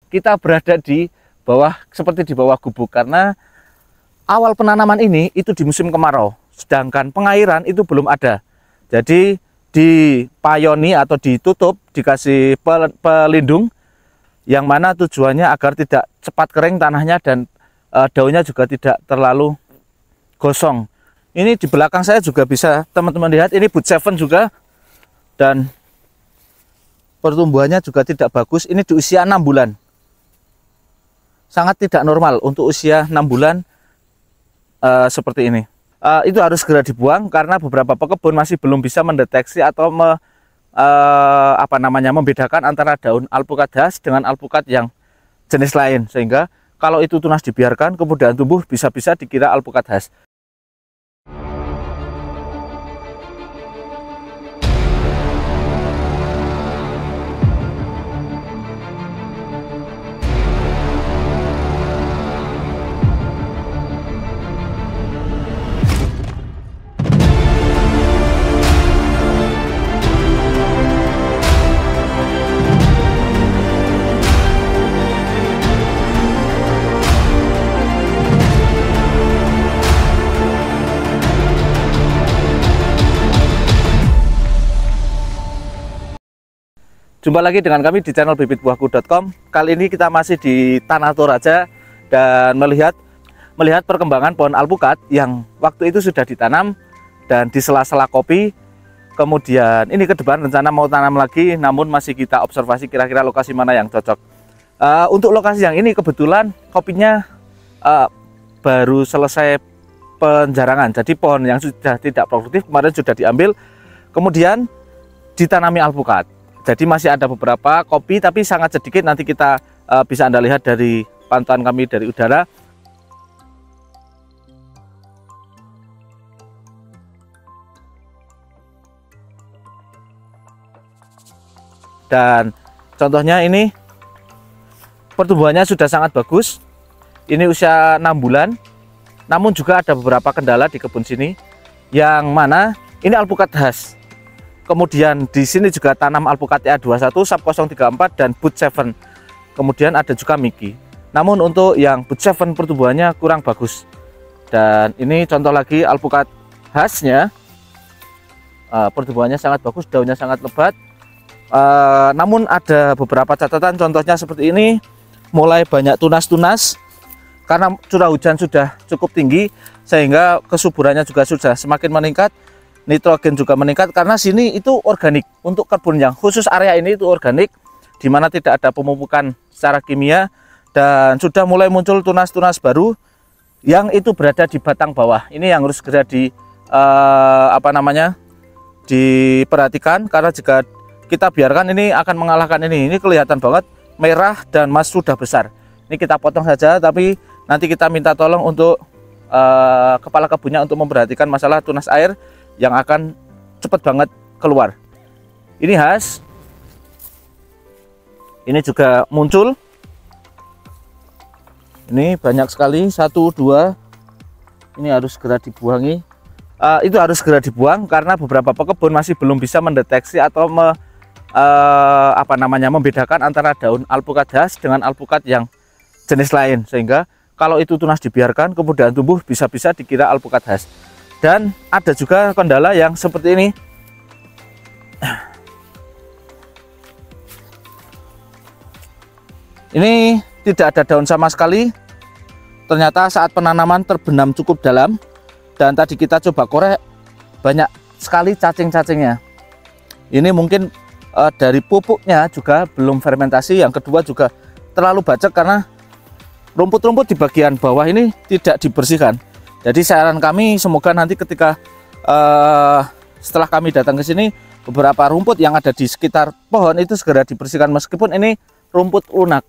kita berada di bawah, seperti di bawah gubuk, karena awal penanaman ini itu di musim kemarau, sedangkan pengairan itu belum ada. Jadi dipayoni atau ditutup, dikasih pelindung, yang mana tujuannya agar tidak cepat kering tanahnya dan daunnya juga tidak terlalu gosong. Ini di belakang saya juga bisa teman-teman lihat, ini boot 7 juga, dan pertumbuhannya juga tidak bagus. Ini di usia 6 bulan. Sangat tidak normal untuk usia 6 bulan seperti ini. Itu harus segera dibuang karena beberapa pekebun masih belum bisa mendeteksi atau membedakan antara daun alpukat khas dengan alpukat yang jenis lain, sehingga kalau itu tunas dibiarkan kemudian tumbuh bisa-bisa dikira alpukat khas. Jumpa lagi dengan kami di channel bibitbuahku.com. Kali ini kita masih di Tanah Toraja dan melihat perkembangan pohon alpukat yang waktu itu sudah ditanam dan di sela-sela kopi. Kemudian ini ke depan rencana mau tanam lagi, namun masih kita observasi kira-kira lokasi mana yang cocok. Untuk lokasi yang ini kebetulan kopinya baru selesai penjarangan, jadi pohon yang sudah tidak produktif kemarin sudah diambil, kemudian ditanami alpukat. Jadi masih ada beberapa kopi tapi sangat sedikit, nanti kita bisa Anda lihat dari pantauan kami dari udara. Dan contohnya ini pertumbuhannya sudah sangat bagus. Ini usia 6 bulan. Namun juga ada beberapa kendala di kebun sini, yang mana ini alpukat khas. Kemudian di sini juga tanam alpukat EA21, Sub 034 dan boot 7. Kemudian ada juga Miki. Namun untuk yang boot 7 pertumbuhannya kurang bagus. Dan ini contoh lagi alpukat khasnya. Pertumbuhannya sangat bagus, daunnya sangat lebat. Namun ada beberapa catatan, contohnya seperti ini, mulai banyak tunas-tunas karena curah hujan sudah cukup tinggi sehingga kesuburannya juga sudah semakin meningkat. Nitrogen juga meningkat karena sini itu organik. Untuk kebun yang khusus area ini itu organik, di mana tidak ada pemupukan secara kimia, dan sudah mulai muncul tunas-tunas baru yang itu berada di batang bawah. Ini yang harus segera diperhatikan, karena jika kita biarkan ini akan mengalahkan ini. Ini kelihatan banget merah dan mas sudah besar. Ini kita potong saja, tapi nanti kita minta tolong untuk kepala kebunnya untuk memperhatikan masalah tunas air yang akan cepat banget keluar. Ini khas. Ini juga muncul. Ini banyak sekali, 1, 2. Ini harus segera dibuangi. Itu harus segera dibuang karena beberapa pekebun masih belum bisa mendeteksi atau membedakan antara daun alpukat khas dengan alpukat yang jenis lain, sehingga kalau itu tunas dibiarkan kemudian tumbuh bisa-bisa dikira alpukat khas. Dan ada juga kendala yang seperti ini. Ini tidak ada daun sama sekali. Ternyata saat penanaman terbenam cukup dalam, dan tadi kita coba korek, banyak sekali cacing-cacingnya. Ini mungkin dari pupuknya juga belum fermentasi. Yang kedua juga terlalu bacek karena rumput-rumput di bagian bawah ini tidak dibersihkan. Jadi saran kami, semoga nanti ketika setelah kami datang ke sini, beberapa rumput yang ada di sekitar pohon itu segera dibersihkan, meskipun ini rumput lunak.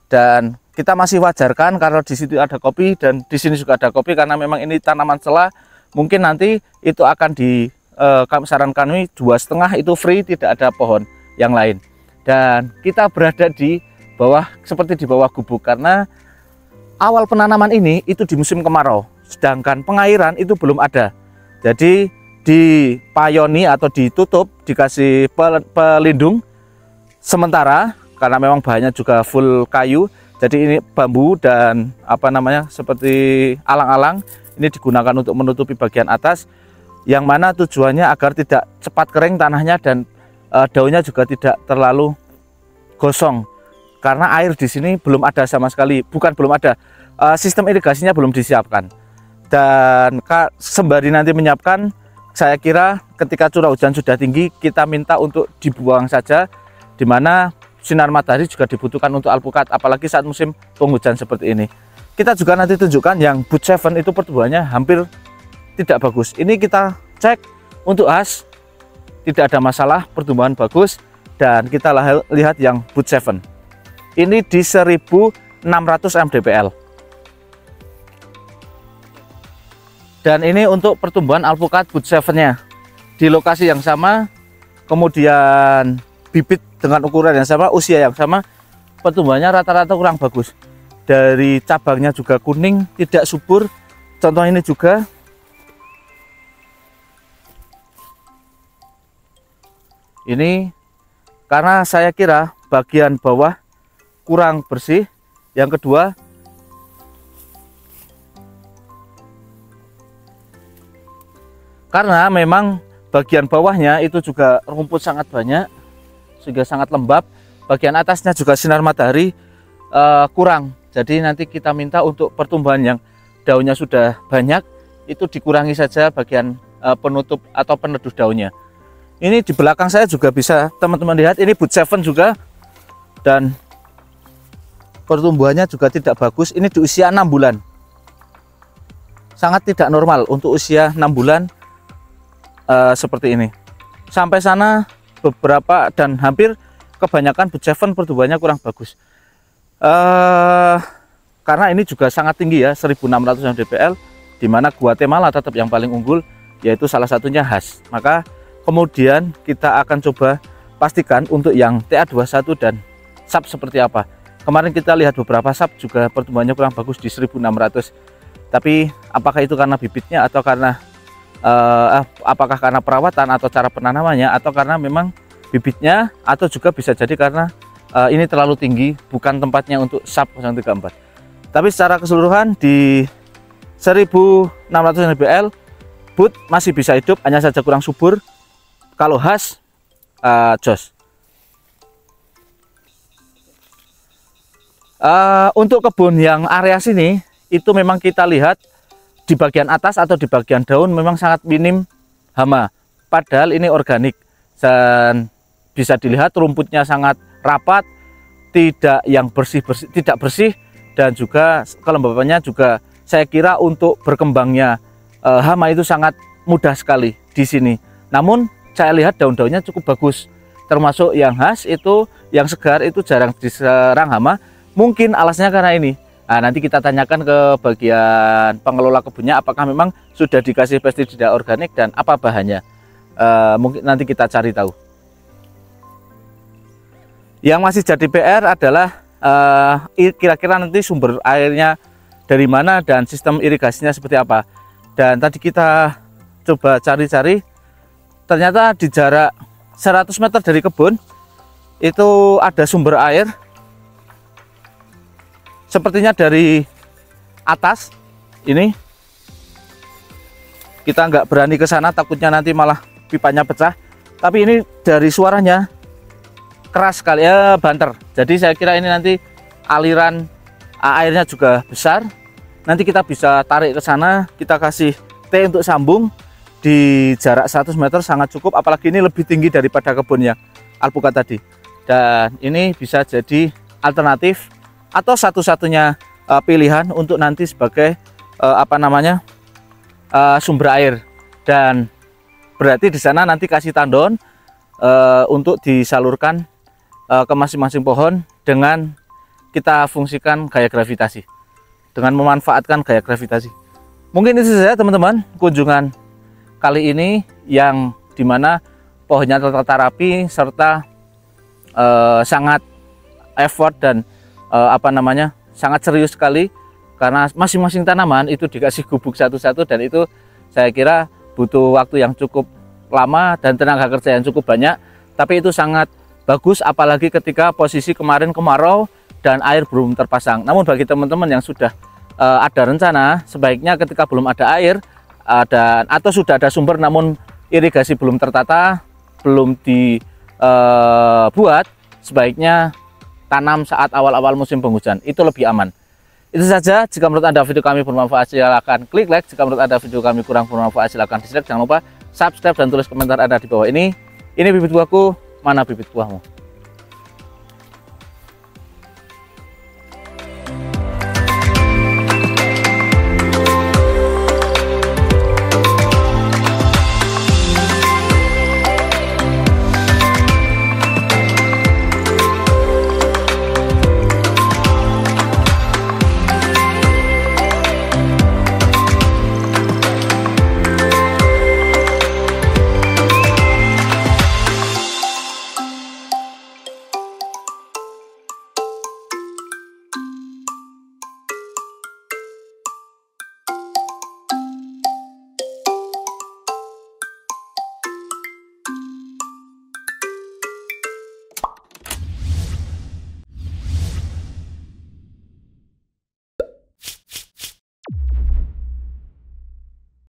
Dan kita masih wajarkan kalau di situ ada kopi dan di sini juga ada kopi, karena memang ini tanaman sela. Mungkin nanti itu akan saran kami 2,5 itu free, tidak ada pohon yang lain. Dan kita berada di bawah, seperti di bawah gubuk, karena awal penanaman ini itu di musim kemarau, sedangkan pengairan itu belum ada. Jadi dipayoni atau ditutup, dikasih pelindung sementara, karena memang bahannya juga full kayu. Jadi ini bambu dan apa namanya seperti alang-alang ini digunakan untuk menutupi bagian atas, yang mana tujuannya agar tidak cepat kering tanahnya dan daunnya juga tidak terlalu gosong, karena air di sini belum ada sama sekali, bukan belum ada, sistem irigasinya belum disiapkan. Dan sembari nanti menyiapkan, saya kira ketika curah hujan sudah tinggi kita minta untuk dibuang saja, dimana sinar matahari juga dibutuhkan untuk alpukat, apalagi saat musim penghujan seperti ini. Kita juga nanti tunjukkan yang Boot 7 itu pertumbuhannya hampir tidak bagus. Ini kita cek untuk has tidak ada masalah, pertumbuhan bagus. Dan kita lihat yang Boot 7 ini di 1600 mdpl. Dan ini untuk pertumbuhan alpukat Boot 7 nya di lokasi yang sama, kemudian bibit dengan ukuran yang sama, usia yang sama, pertumbuhannya rata-rata kurang bagus. Dari cabangnya juga kuning, tidak subur. Contoh ini juga. Ini karena saya kira bagian bawah kurang bersih. Yang kedua, karena memang bagian bawahnya itu juga rumput sangat banyak, sehingga sangat lembab. Bagian atasnya juga sinar matahari kurang. Jadi nanti kita minta untuk pertumbuhan yang daunnya sudah banyak itu dikurangi saja bagian penutup atau peneduh daunnya. Ini di belakang saya juga bisa teman-teman lihat, ini Boot 7 juga, dan pertumbuhannya juga tidak bagus. Ini di usia 6 bulan, sangat tidak normal untuk usia 6 bulan seperti ini. Sampai sana beberapa dan hampir kebanyakan Boot 7 pertumbuhannya kurang bagus, karena ini juga sangat tinggi ya, 1600 mdpl, dimana Guatemala tetap yang paling unggul, yaitu salah satunya has. Maka kemudian kita akan coba pastikan untuk yang TA21 dan sap seperti apa. Kemarin kita lihat beberapa sap juga pertumbuhannya kurang bagus di 1600. Tapi apakah itu karena bibitnya atau karena apakah karena perawatan atau cara penanamannya, atau karena memang bibitnya, atau juga bisa jadi karena ini terlalu tinggi, bukan tempatnya untuk sap 034. Tapi secara keseluruhan di 1600 mdpl Boot masih bisa hidup, hanya saja kurang subur. Kalau has jos. Untuk kebun yang area sini itu memang kita lihat di bagian atas atau di bagian daun memang sangat minim hama, padahal ini organik dan bisa dilihat rumputnya sangat rapat, tidak yang bersih-bersih, tidak bersih, dan juga kelembabannya juga saya kira untuk berkembangnya hama itu sangat mudah sekali di sini. Namun saya lihat daun-daunnya cukup bagus, termasuk yang khas itu, yang segar itu jarang diserang hama. Mungkin alasnya karena ini. Nah, nanti kita tanyakan ke bagian pengelola kebunnya apakah memang sudah dikasih pestisida organik dan apa bahannya. Mungkin nanti kita cari tahu. Yang masih jadi PR adalah kira-kira nanti sumber airnya dari mana dan sistem irigasinya seperti apa. Dan tadi kita coba cari-cari, ternyata di jarak 100 meter dari kebun itu ada sumber air, sepertinya dari atas. Ini kita nggak berani ke sana, takutnya nanti malah pipanya pecah. Tapi ini dari suaranya keras sekali ya, banter. Jadi saya kira ini nanti aliran airnya juga besar. Nanti kita bisa tarik ke sana, kita kasih T untuk sambung. Di jarak 100 meter sangat cukup, apalagi ini lebih tinggi daripada kebunnya alpukat tadi. Dan ini bisa jadi alternatif atau satu-satunya pilihan untuk nanti sebagai sumber air. Dan berarti di sana nanti kasih tandon untuk disalurkan ke masing-masing pohon dengan kita fungsikan gaya gravitasi, dengan memanfaatkan gaya gravitasi. Mungkin itu saja teman-teman kunjungan kali ini, yang dimana pohonnya tertata rapi serta sangat effort dan sangat serius sekali, karena masing-masing tanaman itu dikasih gubuk satu-satu, dan itu saya kira butuh waktu yang cukup lama dan tenaga kerja yang cukup banyak, tapi itu sangat bagus, apalagi ketika posisi kemarin kemarau dan air belum terpasang. Namun bagi teman-teman yang sudah ada rencana, sebaiknya ketika belum ada air atau sudah ada sumber namun irigasi belum tertata, belum dibuat, sebaiknya tanam saat awal-awal musim penghujan, itu lebih aman. Itu saja. Jika menurut Anda video kami bermanfaat, silakan klik like. Jika menurut Anda video kami kurang bermanfaat, silakan dislike. Jangan lupa subscribe dan tulis komentar Anda di bawah ini. Ini bibit buahku, mana bibit buahmu?